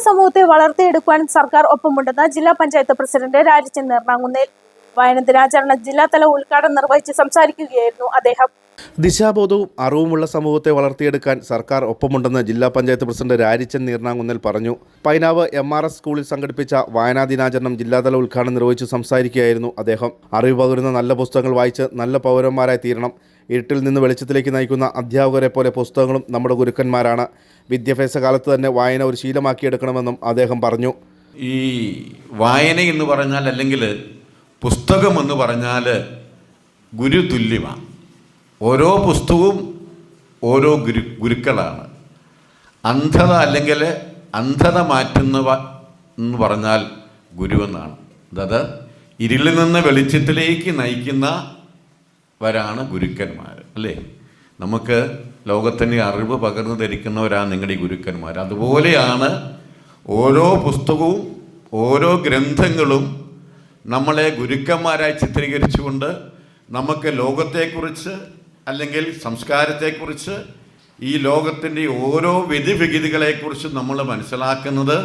സമൂഹത്തെ വളർത്തിയെടുക്കുവാൻ സർക്കാർ ഒപ്പമുണ്ടെന്ന് ജില്ലാ പഞ്ചായത്ത് പ്രസിഡന്റ് രാജചന്ദ്രൻ എറണാകുന്നേൽ. വായന ദിനാചരണ ജില്ലാതല ഉദ്ഘാടനം നിർവഹിച്ച് സംസാരിക്കുകയായിരുന്നു അദ്ദേഹം. ദിശാബോധവും അറിവുമുള്ള സമൂഹത്തെ വളർത്തിയെടുക്കാൻ സർക്കാർ ഒപ്പമുണ്ടെന്ന് ജില്ലാ പഞ്ചായത്ത് പ്രസിഡന്റ് രാജചന്ദ്രൻ എറണാകുന്നേൽ പറഞ്ഞു. പൈനാവ് MRS സ്കൂളിൽ സംഘടിപ്പിച്ച വായനാ ദിനാചരണം ജില്ലാതല ഉദ്ഘാടനം നിർവഹിച്ച് സംസാരിക്കുകയായിരുന്നു അദ്ദേഹം. അറിവ് പകരുന്ന നല്ല പുസ്തകങ്ങൾ വായിച്ച് നല്ല പൗരന്മാരായി തീരണം. ഇരുട്ടിൽ നിന്ന് വെളിച്ചത്തിലേക്ക് നയിക്കുന്ന അധ്യാപകരെ പോലെ പുസ്തകങ്ങളും നമ്മുടെ ഗുരുക്കന്മാരാണ്. വിദ്യാഭ്യാസ കാലത്ത് തന്നെ വായന ഒരു ശീലമാക്കിയെടുക്കണമെന്നും അദ്ദേഹം പറഞ്ഞു. ഈ വായന എന്ന് പറഞ്ഞാൽ, അല്ലെങ്കിൽ പുസ്തകം എന്ന് പറഞ്ഞാൽ ഗുരുതുല്യമാണ്. ഓരോ പുസ്തകവും ഓരോ ഗുരുക്കളാണ്. അന്ധത അല്ലെങ്കിൽ അന്ധത മാറ്റുന്നവ എന്ന് പറഞ്ഞാൽ ഗുരുവെന്നാണ്. അതായത് ഇരുളിൽ നിന്ന് വെളിച്ചത്തിലേക്ക് നയിക്കുന്നവരാണ് ഗുരുക്കന്മാർ, അല്ലേ? നമുക്ക് ലോകത്തിൻ്റെ അറിവ് പകർന്നു ധരിക്കുന്നവരാണ് നിങ്ങളുടെ ഈ ഗുരുക്കന്മാർ. അതുപോലെയാണ് ഓരോ പുസ്തകവും ഓരോ ഗ്രന്ഥങ്ങളും നമ്മളെ ഗുരുക്കന്മാരായി ചിത്രീകരിച്ചുകൊണ്ട് നമുക്ക് ലോകത്തെക്കുറിച്ച് അല്ലെങ്കിൽ സംസ്കാരത്തെക്കുറിച്ച് ഈ ലോകത്തിൻ്റെ ഓരോ വ്യതിവിഗതികളെക്കുറിച്ച് നമ്മൾ മനസ്സിലാക്കുന്നത്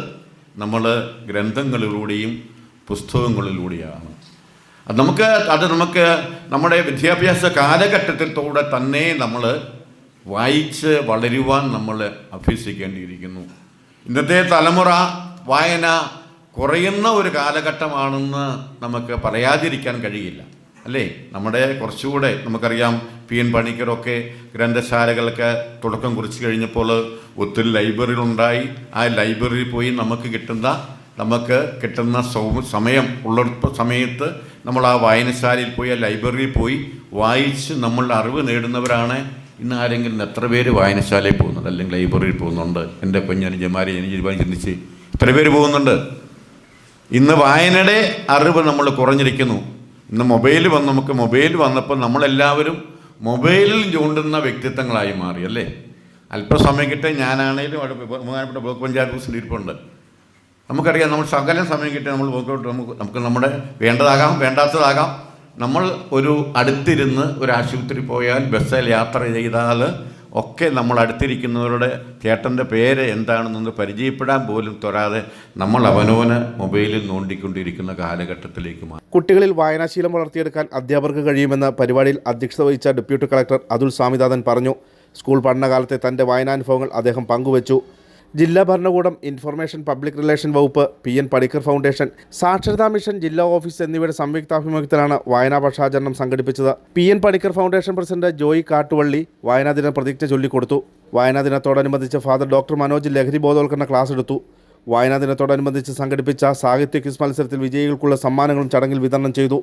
നമ്മൾ ഗ്രന്ഥങ്ങളിലൂടെയും പുസ്തകങ്ങളിലൂടെയാണ്. അത് നമുക്ക് നമ്മുടെ വിദ്യാഭ്യാസ കാലഘട്ടത്തിലൂടെ തന്നെ നമ്മൾ വായിച്ച് വളരുവാൻ നമ്മൾ അഭ്യസിക്കേണ്ടിയിരിക്കുന്നു. ഇന്നത്തെ തലമുറ വായന കുറയുന്ന ഒരു കാലഘട്ടമാണെന്ന് നമുക്ക് പറയാതിരിക്കാൻ കഴിയില്ല, അല്ലേ? നമ്മുടെ കുറച്ചുകൂടെ നമുക്കറിയാം, PN പണിക്കരൊക്കെ ഗ്രന്ഥശാലകൾക്ക് തുടക്കം കുറിച്ച് കഴിഞ്ഞപ്പോൾ ഒത്തിരി ലൈബ്രറികളുണ്ടായി. ആ ലൈബ്രറിയിൽ പോയി നമുക്ക് കിട്ടുന്ന സമയം ഉള്ള സമയത്ത് നമ്മൾ ആ വായനശാലയിൽ പോയി ആ ലൈബ്രറിയിൽ പോയി വായിച്ച് നമ്മളുടെ അറിവ് നേടുന്നവരാണ്. ഇന്ന് ആരെങ്കിലും എത്ര പേര് വായനശാലയിൽ പോകുന്നുണ്ട് അല്ലെങ്കിൽ ലൈബ്രറിയിൽ പോകുന്നുണ്ട്? എൻ്റെ കുഞ്ഞനുജന്മാരെ എനിക്ക് ചിന്തിച്ച് എത്ര പേര് പോകുന്നുണ്ട്? ഇന്ന് വായനയുടെ അറിവ് നമ്മൾ കുറഞ്ഞിരിക്കുന്നു. ഇന്ന് നമുക്ക് മൊബൈൽ വന്നപ്പോൾ നമ്മളെല്ലാവരും മൊബൈലിൽ ചൂണ്ടുന്ന വ്യക്തിത്വങ്ങളായി മാറി, അല്ലേ? അല്പസമയം കിട്ടിയ ഞാനാണേലും അവിടെ ബഹുമാനപ്പെട്ട ബ്ലോക്ക് പഞ്ചായത്ത് പ്രസിഡന്റ് ഇരിപ്പുണ്ട്. നമുക്കറിയാം, നമ്മൾ സകലം സമയം കിട്ടിയ നമ്മൾ നമുക്ക് നമ്മുടെ വേണ്ടതാകാം വേണ്ടാത്തതാകാം. നമ്മൾ ഒരു അടുത്തിരുന്ന് ഒരു ആശുപത്രി പോയാൽ, ബസ്സിൽ യാത്ര ചെയ്താൽ ഒക്കെ നമ്മൾ അടുത്തിരിക്കുന്നവരുടെ ചേട്ടൻ്റെ പേര് എന്താണെന്നൊന്ന് പരിചയപ്പെടാൻ പോലും തൊരാതെ നമ്മൾ അവനവന് മൊബൈലിൽ നോണ്ടിക്കൊണ്ടിരിക്കുന്ന കാലഘട്ടത്തിലേക്ക് മാറി. കുട്ടികളിൽ വായനാശീലം വളർത്തിയെടുക്കാൻ അധ്യാപകർക്ക് കഴിയുമെന്ന് പരിപാടിയിൽ അധ്യക്ഷത വഹിച്ച ഡെപ്യൂട്ടി കളക്ടർ അതുൽ സ്വാമിനാഥൻ പറഞ്ഞു. സ്കൂൾ പഠനകാലത്തെ തൻ്റെ വായനാനുഭവങ്ങൾ അദ്ദേഹം പങ്കുവച്ചു. ജില്ലാ ഭരണകൂടം, ഇൻഫർമേഷൻ പബ്ലിക് റിലേഷൻ വകുപ്പ്, PN പണിക്കർ ഫൗണ്ടേഷൻ, സാക്ഷരതാ മിഷൻ ജില്ലാ ഓഫീസ് എന്നിവയുടെ സംയുക്താഭിമുഖ്യത്തിലാണ് വായനാ പക്ഷാചരണം സംഘടിപ്പിച്ചത്. PN Panicker foundation president Joy Kattuvally വായനാ ദിന പ്രതിജ്ഞ ചൊല്ലിക്കൊടുത്തു. വായനാ ദിനത്തോടനുബന്ധിച്ച് ഫാദർ ഡോക്ടർ മനോജ് ലഹരി ബോധവൽക്കരണ ക്ലാസ് എടുത്തു. വായനാ ദിനത്തോടനുബന്ധിച്ച് സംഘടിപ്പിച്ച സാഹിത്യ ക്വിസ് മത്സരത്തിൽ വിജയികൾക്കുള്ള സമ്മാനങ്ങളും ചടങ്ങിൽ വിതരണം ചെയ്തു.